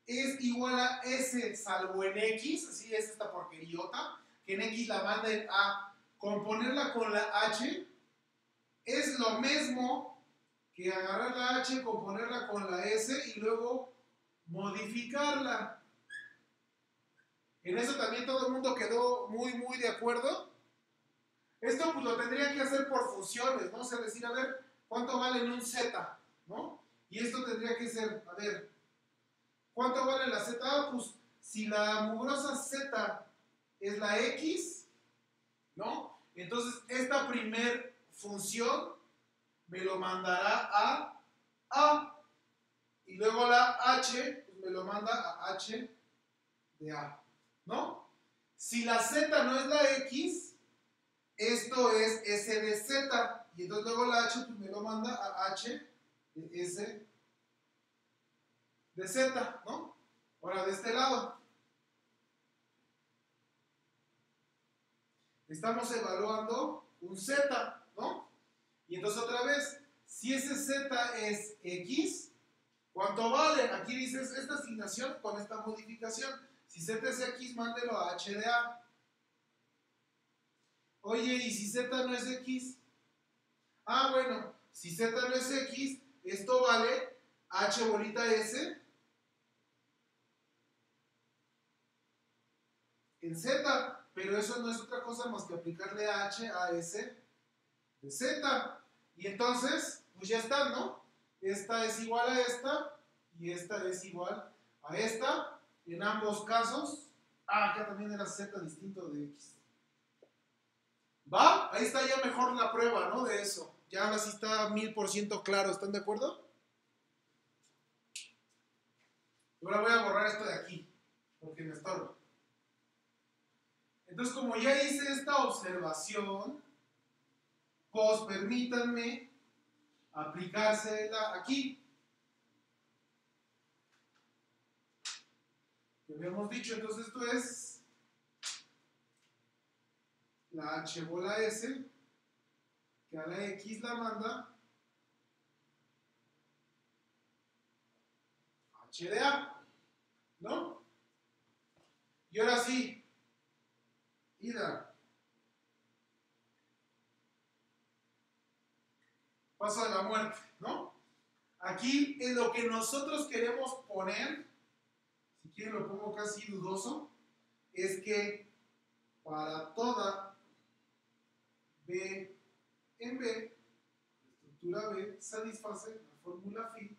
A: es igual a S salvo en X, así es esta porqueriota, que en X la manden a componerla con la H, es lo mismo que agarrar la H, componerla con la S y luego modificarla. En eso también todo el mundo quedó muy de acuerdo. Esto pues lo tendría que hacer por funciones, ¿no? O sea, decir, a ver, ¿cuánto vale en un Z? ¿No? Y esto tendría que ser, a ver, ¿cuánto vale la Z? Ah, pues si la mugrosa Z es la X, ¿no? Entonces esta primer función me lo mandará a, y luego la H, pues me lo manda a H de A, ¿no? Si la Z no es la X, esto es S de Z, y entonces luego la H pues me lo manda a H de S de Z, ¿no? Ahora de este lado. Estamos evaluando un Z, ¿no? Y entonces otra vez, si ese Z es X, ¿cuánto vale? Aquí dices esta asignación con esta modificación. Si Z es X, mándelo a H de A. Oye, ¿y si Z no es X? Ah, bueno, si Z no es X, esto vale H bolita S en Z, pero eso no es otra cosa más que aplicarle H a S de Z. Y entonces, pues ya está, ¿no? Esta es igual a esta y esta es igual a esta. En ambos casos, acá también era Z distinto de X. ¿Va? Ahí está ya mejor la prueba, ¿no? De eso. Ya ahora sí está 1000% claro. ¿Están de acuerdo? Ahora voy a borrar esto de aquí, porque me estorba. Entonces, como ya hice esta observación, pues permítanme aplicársela aquí. Que habíamos dicho, entonces esto es la H bola S, que a la X la manda H de A, ¿no? Y ahora sí, ida. Paso de la muerte, ¿no? Aquí en lo que nosotros queremos poner, si quieren lo pongo casi dudoso, es que para toda B en B, la estructura B satisface la fórmula phi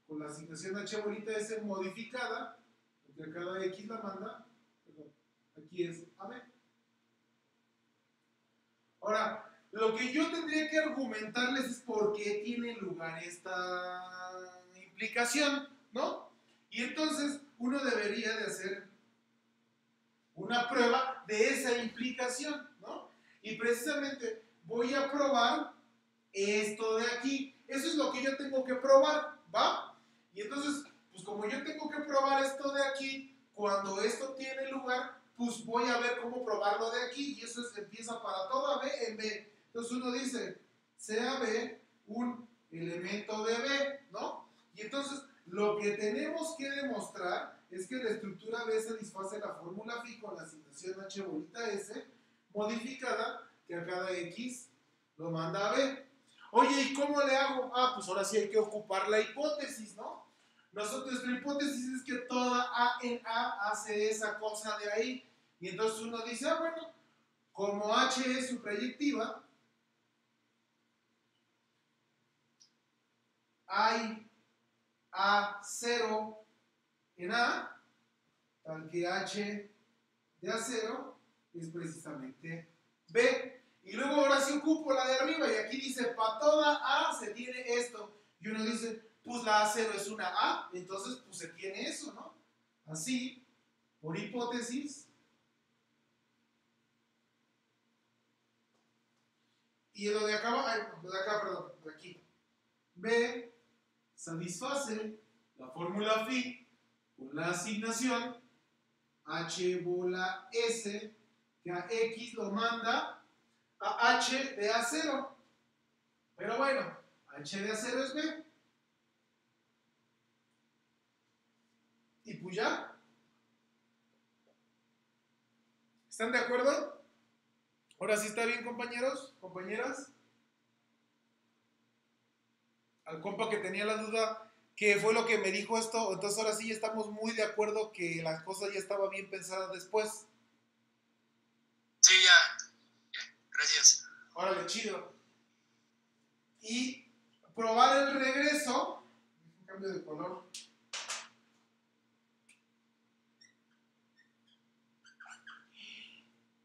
A: con la asignación H bolita S modificada, porque a cada X la manda, perdón, aquí es AB. Ahora, lo que yo tendría que argumentarles es por qué tiene lugar esta implicación, ¿no? Y entonces uno debería de hacer una prueba de esa implicación, ¿no? Y precisamente voy a probar esto de aquí. Eso es lo que yo tengo que probar, ¿va? Y entonces, pues como yo tengo que probar esto de aquí, cuando esto tiene lugar, pues voy a ver cómo probarlo de aquí. Y eso empieza para toda B en B. Entonces uno dice, sea B un elemento de B, ¿no? Y entonces lo que tenemos que demostrar es que la estructura B satisface la fórmula phi con la asignación H bolita S modificada, que a cada X lo manda a B. Oye, ¿y cómo le hago? Ah, pues ahora sí hay que ocupar la hipótesis, ¿no? Nuestra hipótesis es que toda A en A hace esa cosa de ahí. Y entonces uno dice, ah, bueno, como H es su proyectiva, hay A0 en A, tal que H de A0 es precisamente B. Y luego ahora sí ocupo la de arriba y aquí dice, para toda A se tiene esto. Y uno dice, pues la A0 es una A, entonces pues se tiene eso, ¿no? Así, por hipótesis. Y lo de acá, perdón, de aquí. B satisface la fórmula phi con la asignación h bola s, que a x lo manda a h de A0. Pero bueno, h de A0 es b. Y pues ya. ¿Están de acuerdo? Ahora sí está bien, compañeros, compañeras. Al compa que tenía la duda, ¿qué fue lo que me dijo esto? Entonces ahora sí estamos muy de acuerdo que las cosas ya estaban bien pensadas después.
D: Sí, ya, gracias.
A: Órale, chido. Y probar el regreso. Un cambio de color.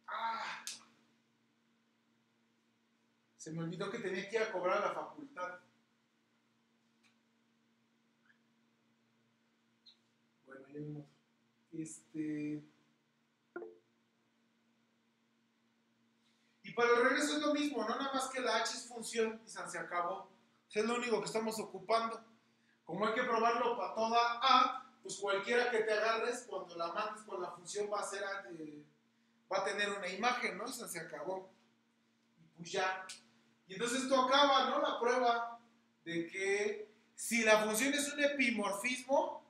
A: Ah, se me olvidó que tenía que ir a cobrar a la facultad. Bueno, ya vimos. Y para el regreso es lo mismo, no nada más que la h es función y se acabó. Es lo único que estamos ocupando. Como hay que probarlo para toda a, pues cualquiera que te agarres, cuando la mandes con la función va a tener una imagen, ¿no? Se acabó. Y pues ya. Y entonces esto acaba, ¿no? La prueba de que si la función es un epimorfismo,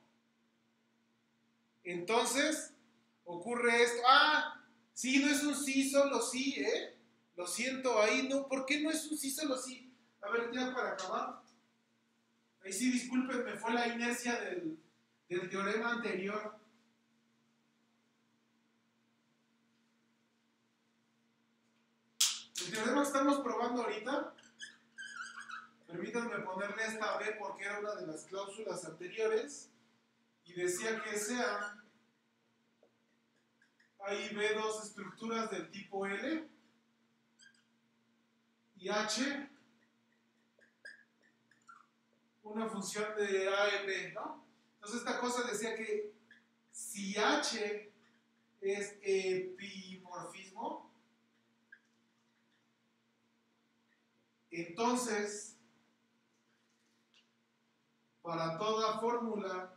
A: entonces ocurre esto. Ah, sí, no es un sí, solo sí, ¿eh? Lo siento, ahí no. ¿Por qué no es un sí, solo sí? A ver, ya para acabar. Ahí sí, discúlpenme, fue la inercia del teorema anterior. El teorema que estamos probando ahorita, permítanme ponerle esta B porque era una de las cláusulas anteriores, y decía que sea, ahí ve dos estructuras del tipo L y H, una función de A en B, ¿no? Entonces esta cosa decía que si H es epimorfismo, entonces para toda fórmula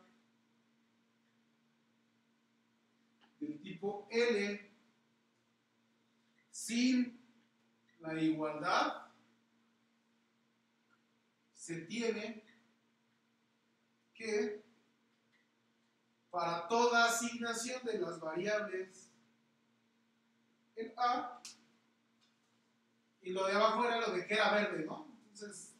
A: del tipo L sin la igualdad se tiene que para toda asignación de las variables en A, y lo de abajo era lo de que era verde, ¿no? Entonces,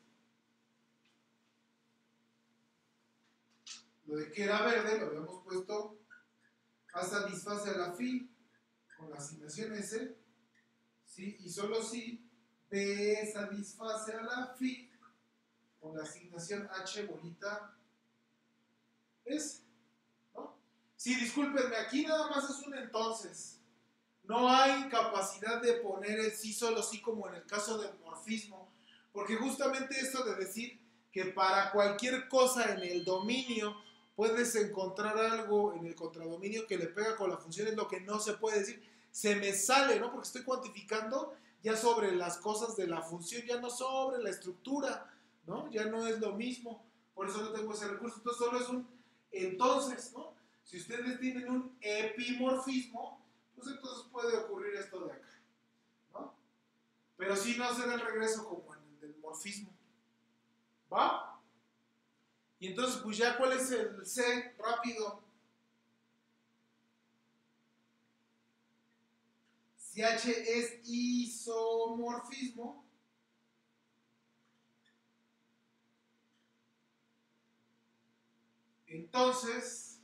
A: lo de que era verde lo habíamos puesto A satisface a la phi con la asignación S, ¿sí? Y solo si B satisface a la phi con la asignación H bolita S, ¿no? Sí, discúlpenme, aquí nada más es un entonces. No hay capacidad de poner el sí solo sí como en el caso del morfismo, porque justamente esto de decir que para cualquier cosa en el dominio puedes encontrar algo en el contradominio que le pega con la función es lo que no se puede decir. Se me sale, ¿no? Porque estoy cuantificando ya sobre las cosas de la función, ya no sobre la estructura, ¿no? Ya no es lo mismo. Por eso no tengo ese recurso. Entonces solo es un entonces, ¿no? Si ustedes tienen un epimorfismo, pues entonces puede ocurrir esto de acá, ¿no? Pero sí no hacer el regreso como en el del morfismo. ¿Va? Y entonces, pues ya, ¿cuál es el C? Rápido. Si H es isomorfismo, entonces,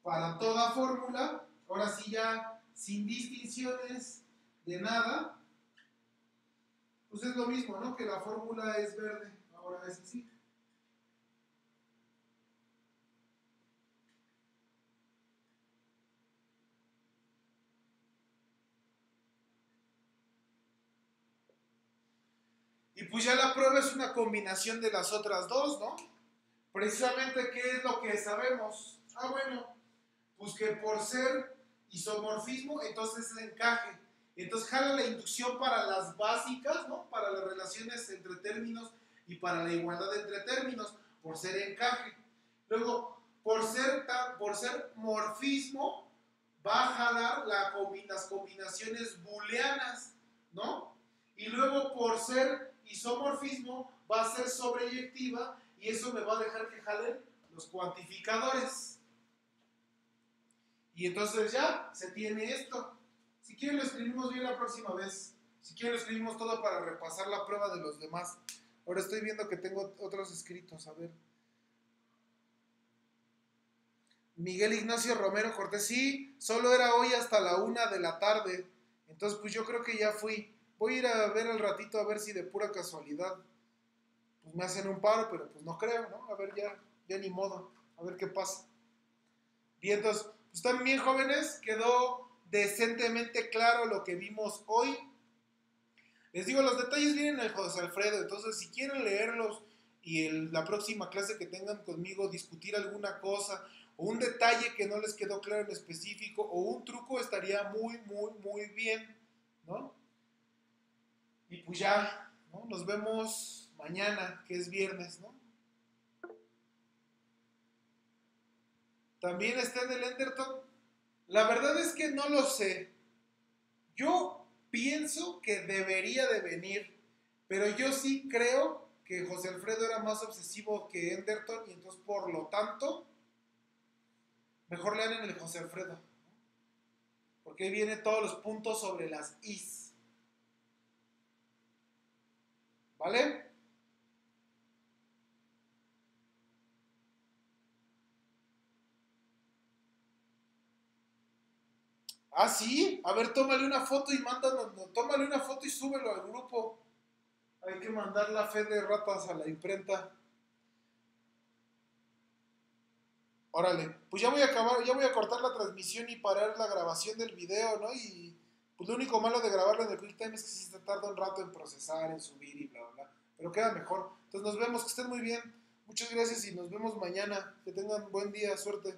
A: para toda fórmula, ahora sí ya sin distinciones de nada, pues es lo mismo, ¿no? Que la fórmula es verde, ahora es así. Y pues ya la prueba es una combinación de las otras dos, ¿no? Precisamente, ¿qué es lo que sabemos? Ah, bueno, pues que por ser isomorfismo, entonces es encaje. Entonces jala la inducción para las básicas, ¿no? Para las relaciones entre términos y para la igualdad entre términos, por ser encaje. Luego, por ser morfismo, va a jalar las combinaciones booleanas, ¿no? Y luego, por ser isomorfismo, va a ser sobreyectiva y eso me va a dejar que jalen los cuantificadores. Y entonces ya se tiene esto. Si quieren lo escribimos bien la próxima vez. Si quieren lo escribimos todo para repasar la prueba de los demás. Ahora estoy viendo que tengo otros escritos, a ver. Miguel Ignacio Romero Cortés, sí, solo era hoy hasta la 1 de la tarde. Entonces, pues yo creo que ya fui. Voy a ir a ver al ratito a ver si de pura casualidad pues me hacen un paro, pero pues no creo, ¿no? A ver, ya ni modo. A ver qué pasa. Bien, entonces, pues también jóvenes, quedó decentemente claro lo que vimos hoy. Les digo, los detalles vienen en José Alfredo, entonces si quieren leerlos y la próxima clase que tengan conmigo discutir alguna cosa o un detalle que no les quedó claro en específico o un truco estaría muy, muy, muy bien, ¿no? Y pues ya, ¿no? Nos vemos mañana, que es viernes, ¿no? También está en el Enderton. La verdad es que no lo sé. Yo pienso que debería de venir, pero yo sí creo que José Alfredo era más obsesivo que Enderton y entonces por lo tanto mejor lean en el José Alfredo, ¿no? Porque ahí vienen todos los puntos sobre las is, ¿vale? Ah, sí, a ver, tómale una foto y tómale una foto y súbelo al grupo. Hay que mandar la fe de ratas a la imprenta. Órale, pues ya voy a acabar, ya voy a cortar la transmisión y parar la grabación del video, ¿no? Y pues lo único malo de grabarlo en el QuickTime es que sí se tarda un rato en procesar, en subir y bla, bla, bla. Pero queda mejor. Entonces nos vemos, que estén muy bien. Muchas gracias y nos vemos mañana. Que tengan buen día, suerte.